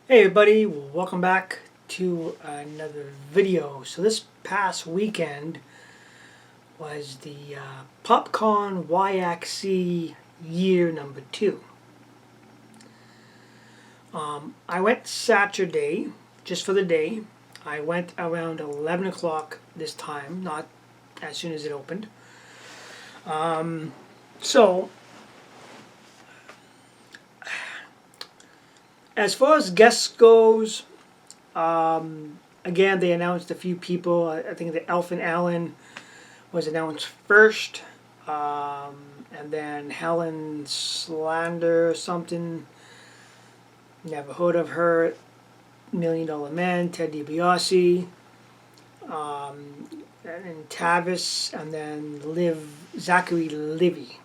Hey everybody, welcome back to another video. So this past weekend was the Con YXE year number 2. I went Saturday, just for the day. I went around 11 o'clock this time, not as soon as it opened. So, as far as guests goes, again, they announced a few people. I think that Elfin Allen was announced first, and then Helen Slander something. Never heard of her. $1 Million Man, Ted DiBiase, and Tavis, and then Zachary Livy.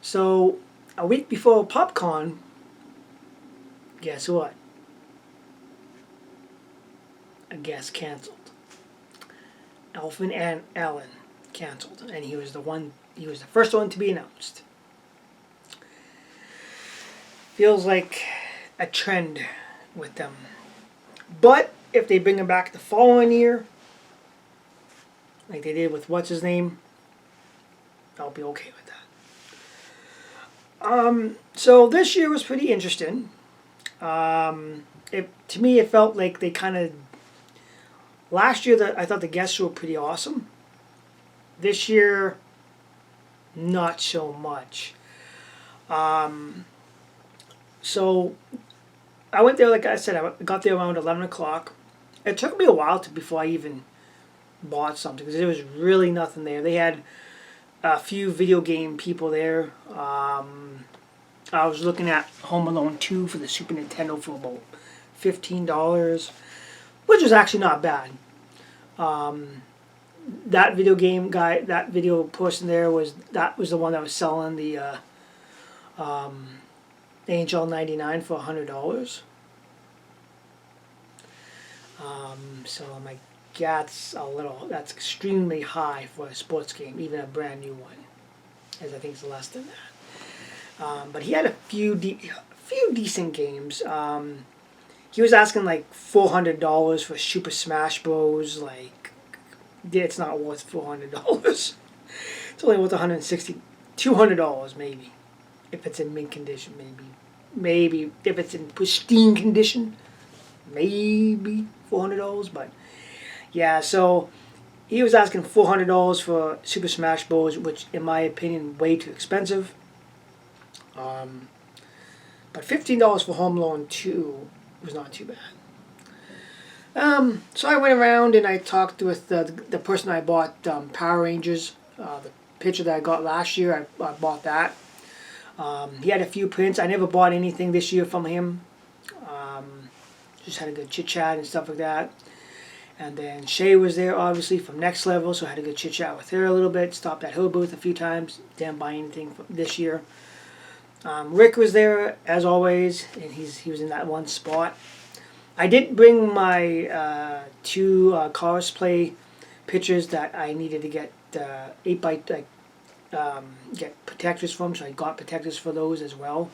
So a week before PopCon, guess what? A guest canceled. Elfin and Allen canceled, and he was the first one to be announced. Feels like a trend with them. But if they bring him back the following year, like they did with what's his name, I'll be okay with that. So this year was pretty interesting. To me, it felt like they kind of. Last year, I thought the guests were pretty awesome. This year, not so much. So I went there, like I said, I got there around 11 o'clock. It took me a while before I even bought something because there was really nothing there. They had a few video game people there. I was looking at Home Alone 2 for the Super Nintendo for about $15, which was actually not bad. That video game guy, that video person there was the one that was selling the Angel 99 for $100. So I'm like, that's that's extremely high for a sports game, even a brand new one, as I think it's less than that. But he had a few decent games. He was asking like $400 for Super Smash Bros. Like, it's not worth $400. It's only worth $200 maybe, if it's in mint condition. Maybe if it's in pristine condition, maybe $400. But yeah, so he was asking $400 for Super Smash Bros., which in my opinion way too expensive. But $15 for Home Alone 2 was not too bad. So I went around and I talked with the person I bought Power Rangers, the picture that I got last year. I bought that. He had a few prints. I never bought anything this year from him. Just had a good chit chat and stuff like that. And then Shay was there, obviously, from Next Level, so I had a good chit chat with her a little bit. Stopped at her booth a few times. Didn't buy anything this year. Rick was there as always, and he was in that one spot. I did bring my two cosplay pictures that I needed to get 8x get protectors from, so I got protectors for those as well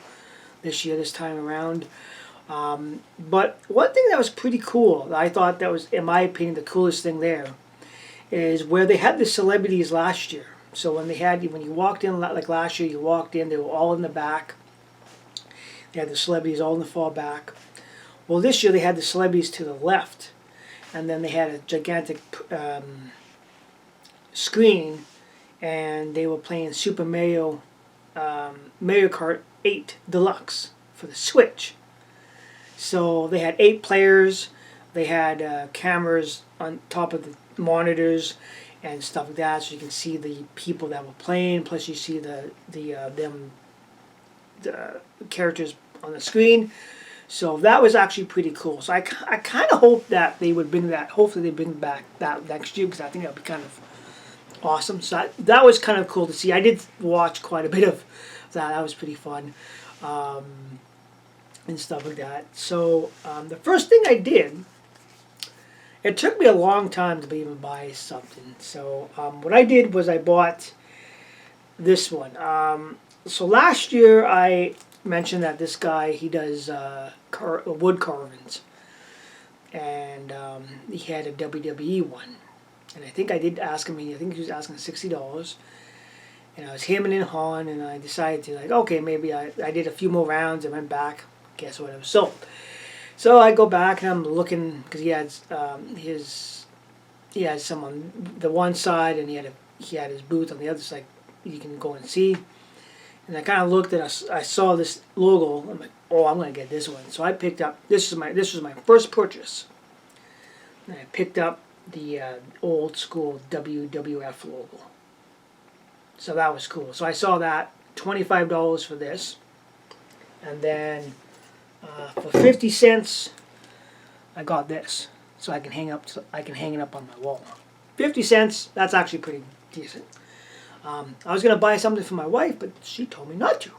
this time around. But one thing that was pretty cool, I thought that was, in my opinion, the coolest thing there, is where they had the celebrities last year. So when you walked in, like last year, you walked in, they were all in the back. They had the celebrities all in the far back. Well, this year they had the celebrities to the left, and then they had a gigantic screen, and they were playing Super Mario Kart 8 Deluxe for the Switch. So they had 8 players. They had cameras on top of the monitors and stuff like that, so you can see the people that were playing. Plus, you see the characters on the screen. So that was actually pretty cool. So I kind of hope that they would bring that. Hopefully, they bring back that next year, because I think that would be kind of awesome. So that was kind of cool to see. I did watch quite a bit of that. That was pretty fun. And stuff like that. So the first thing I did, it took me a long time to even buy something. So what I did was I bought this one. So last year I mention that this guy, he does wood carvings, and he had a WWE one, and I think I did ask him. I think he was asking $60, and I was hemming and hawing, and I decided to, like, okay, maybe I did a few more rounds and went back. Guess what? It was sold. So I go back and I'm looking because he had some on the one side, and he had his booth on the other side. You can go and see. And I kind of looked at I saw this logo. I'm like, oh, I'm gonna get this one. So I picked up. This was my first purchase. And I picked up the old school WWF logo. So that was cool. So I saw that, $25 for this, and then for 50 cents, I got this. So I can hang it up on my wall. 50 cents. That's actually pretty decent. I was gonna buy something for my wife, but she told me not to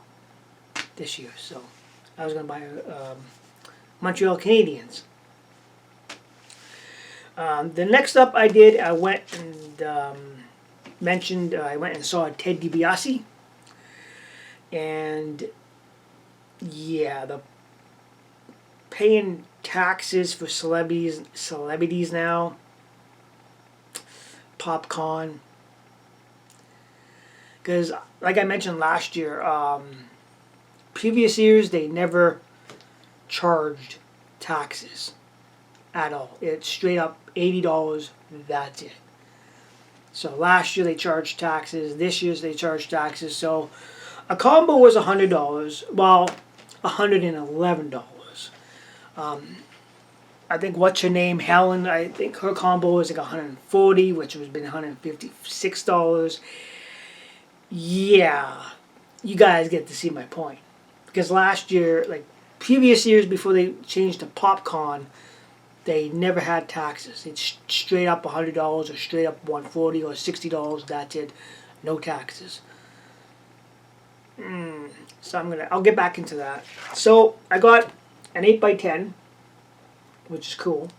this year. So I was gonna buy Montreal Canadiens. The next up I went and I went and saw Ted DiBiase, and yeah, the paying taxes for celebrities now. Popcorn. Because, like I mentioned last year, previous years they never charged taxes at all. It's straight up $80. That's it. So last year they charged taxes. This year they charged taxes. So a combo was $100. Well, $111. I think what's her name, Helen. I think her combo was like $140, which has been $156. Yeah, you guys get to see my point. Because last year, like previous years before they changed to popcorn, they never had taxes. It's straight up $100 or straight up $140 or $60. That's it, no taxes. So I'll get back into that. So I got an 8x10, which is cool.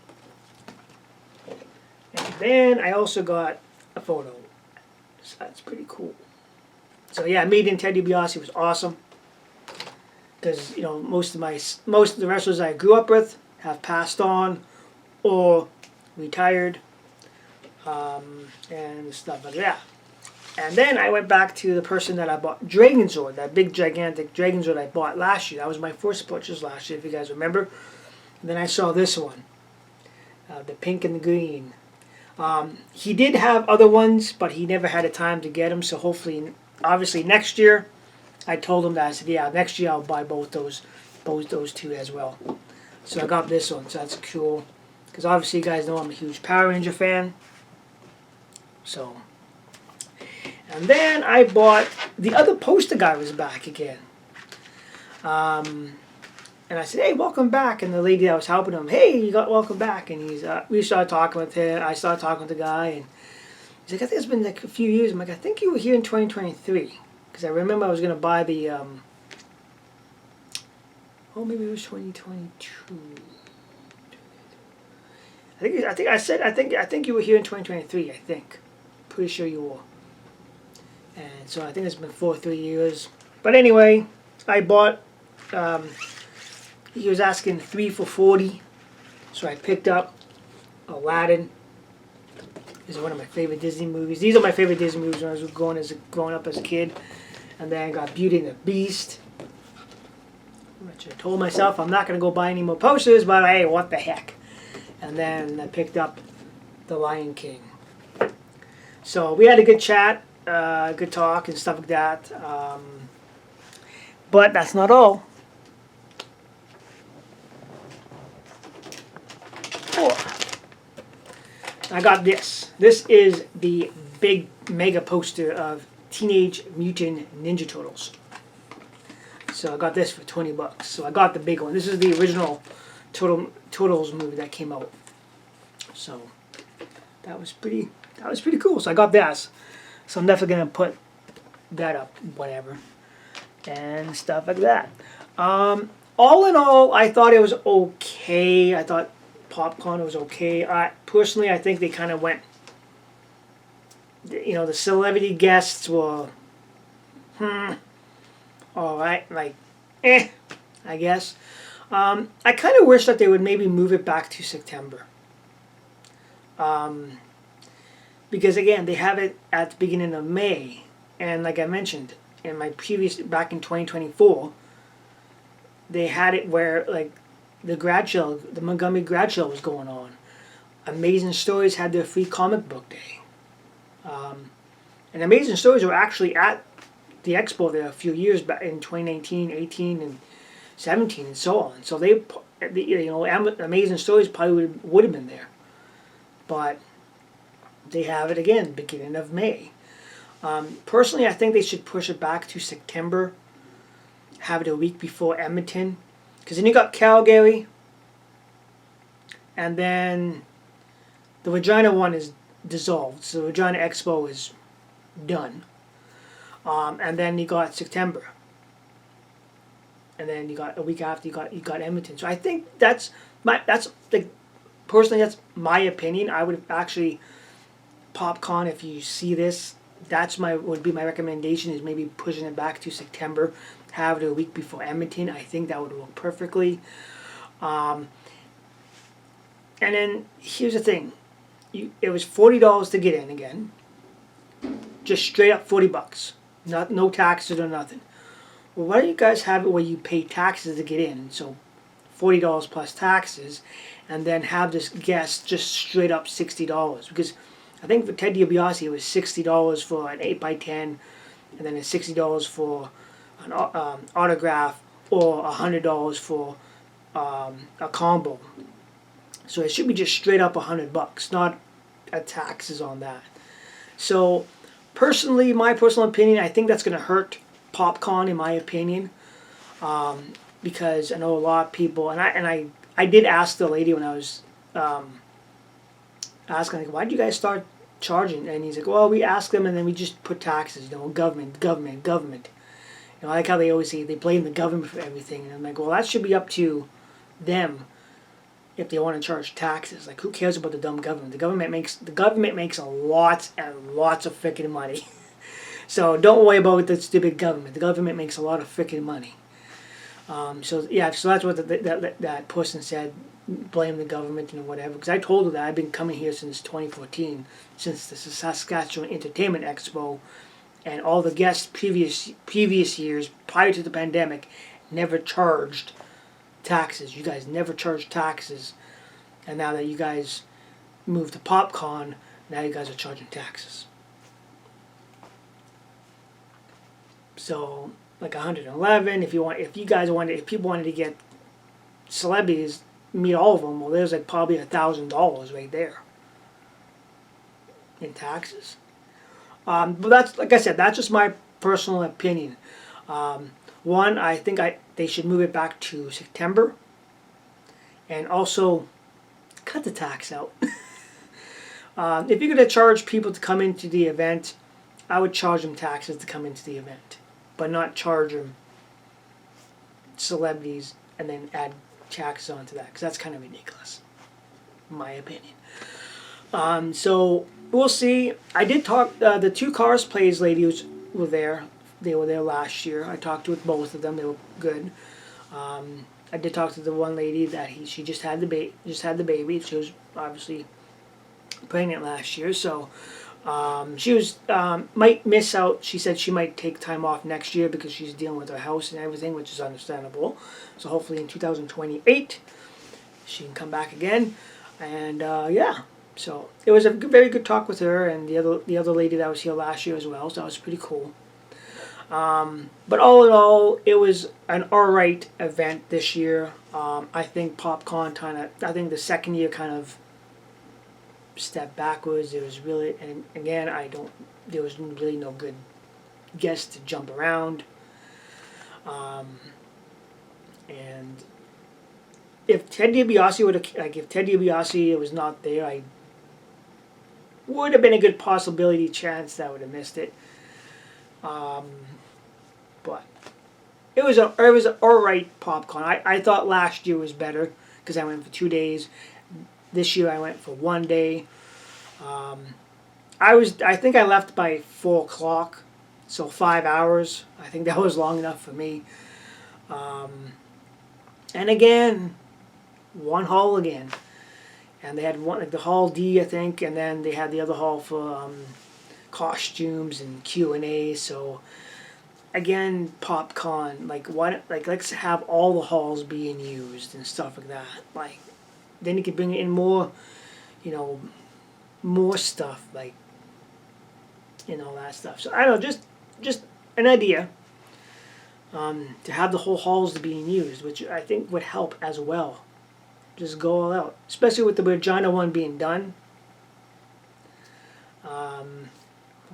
And then I also got a photo. So that's pretty cool. So yeah, meeting Ted DiBiase was awesome. Because most of the wrestlers I grew up with have passed on or retired, and stuff like that. And then I went back to the person that I bought Dragon Sword, that big gigantic Dragon Sword I bought last year. That was my first purchase last year, if you guys remember. And then I saw this one, the pink and the green. He did have other ones, but he never had a time to get them. So hopefully, obviously next year, I told him that, I said, yeah, next year I'll buy both those two as well. So I got this one, so that's cool. Because obviously you guys know I'm a huge Power Ranger fan. So, and then I bought, the other poster guy was back again. And I said, hey, welcome back. And the lady that was helping him, hey, you got welcome back. And we started talking with him. I started talking with the guy, and he's like, I think it's been like a few years. I'm like, I think you were here in 2023. Because I remember I was going to buy the, maybe it was 2022. I think you were here in 2023, I think. Pretty sure you were. And so I think it's been 3 years. But anyway, I bought, he was asking 3 for $40. So I picked up Aladdin. This is one of my favorite Disney movies. These are my favorite Disney movies when I was growing up as a kid. And then I got Beauty and the Beast, which I told myself I'm not going to go buy any more posters, but hey, what the heck. And then I picked up The Lion King. So we had a good chat, good talk and stuff like that. But that's not all. I got this. This is the big mega poster of Teenage Mutant Ninja Turtles. So I got this for $20. So I got the big one. This is the original Turtles movie that came out. So that was pretty cool. So I got this. So I'm definitely gonna put that up, whatever, and stuff like that. All in all, I thought it was okay. I thought Popcorn was okay. Personally, I think they kind of went. The celebrity guests were, all right, like I guess. I kind of wish that they would maybe move it back to September. Um, because again, they have it at the beginning of May, and like I mentioned in my previous back in 2024, they had it where like the grad show, the Montgomery grad show was going on. Amazing Stories had their free comic book day, and Amazing Stories were actually at the expo there a few years back in 2019, 18, and 17, and so on. So they, Amazing Stories probably would have been there, but they have it again beginning of May. Personally, I think they should push it back to September. Have it a week before Edmonton, because then you got Calgary, and then the Regina one is dissolved. So the Regina Expo is done, and then you got September, and then you got a week after you got Edmonton. So I think that's like personally that's my opinion. I would actually PopCon, if you see this, would be my recommendation, is maybe pushing it back to September, have it a week before Edmonton. I think that would work perfectly. And then here's the thing, it was $40 to get in again, just straight up $40, no taxes or nothing. Well, why don't you guys have it where you pay taxes to get in? So $40 plus taxes, and then have this guest just straight up $60, because I think for Ted DiBiase it was $60 for an 8x10, and then it's $60 for an autograph, or $100 for a combo. So it should be just straight up $100, not a taxes on that. So personally, my personal opinion, I think that's going to hurt PopCon in my opinion, because I know a lot of people, and I did ask the lady when I was asking, like, why did you guys start charging? And he's like, well, we ask them and then we just put taxes, government. I like how they always say they blame the government for everything, and I'm like, well, that should be up to them if they want to charge taxes. Like, who cares about the dumb government? The government makes a lots and lots of freaking money. So don't worry about the stupid government. The government makes a lot of freaking money. So that's what that person said. Blame the government and whatever. Because I told her that I've been coming here since 2014, since the Saskatchewan Entertainment Expo, and all the guests previous years prior to the pandemic never charged taxes. You guys never charged taxes, and now that you guys moved to PopCon, now you guys are charging taxes. So like 111. If people wanted to get celebrities, meet all of them, well, there's like probably $1,000 right there in taxes. But that's, like I said, that's just my personal opinion. One, I think they should move it back to September, and also cut the tax out. If you're going to charge people to come into the event, I would charge them taxes to come into the event, but not charge them celebrities and then add taxes onto that, because that's kind of ridiculous, in my opinion. So we'll see. I did talk, the two Cars Plays ladies were there. They were there last year. I talked with both of them. They were good. I did talk to the one lady that she just had the baby. She was obviously pregnant last year, so she was might miss out. She said she might take time off next year because she's dealing with her house and everything, which is understandable. So hopefully in 2028 she can come back again. And so it was a very good talk with her and the other lady that was here last year as well. So that was pretty cool. But all in all, it was an alright event this year. I think PopCon I think the second year kind of step backwards. There was really, and again, there was really no good guests to jump around. And if Ted DiBiase was not there, I would have been a good possibility chance that I would have missed it. But it was an alright PopCon. I thought last year was better because I went for 2 days. This year I went for 1 day. I think I left by 4 o'clock, so 5 hours. I think that was long enough for me. And again, one hall again. And they had one, like the hall D, I think, and then they had the other hall for costumes and Q&A. So again, PopCon, like why, like let's have all the halls being used and stuff like that. Like then you can bring in more, you know, more stuff, like, you know, that stuff. So I don't know, just an idea. To have the whole halls being used, which I think would help as well. Just go all out, especially with the Regina one being done.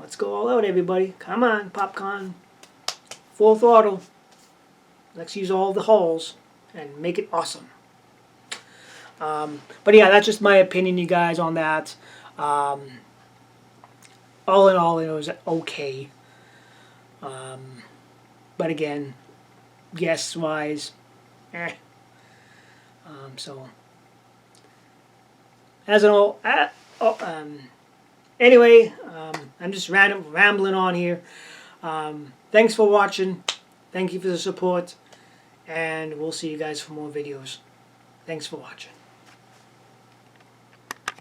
Let's go all out, everybody. Come on, PopCon. Full throttle. Let's use all the halls and make it awesome. But yeah, that's just my opinion, you guys, on that. All in all, it was okay. But again, guest-wise, so, as an all, anyway, I'm just rambling on here. Thanks for watching. Thank you for the support. And we'll see you guys for more videos. Thanks for watching.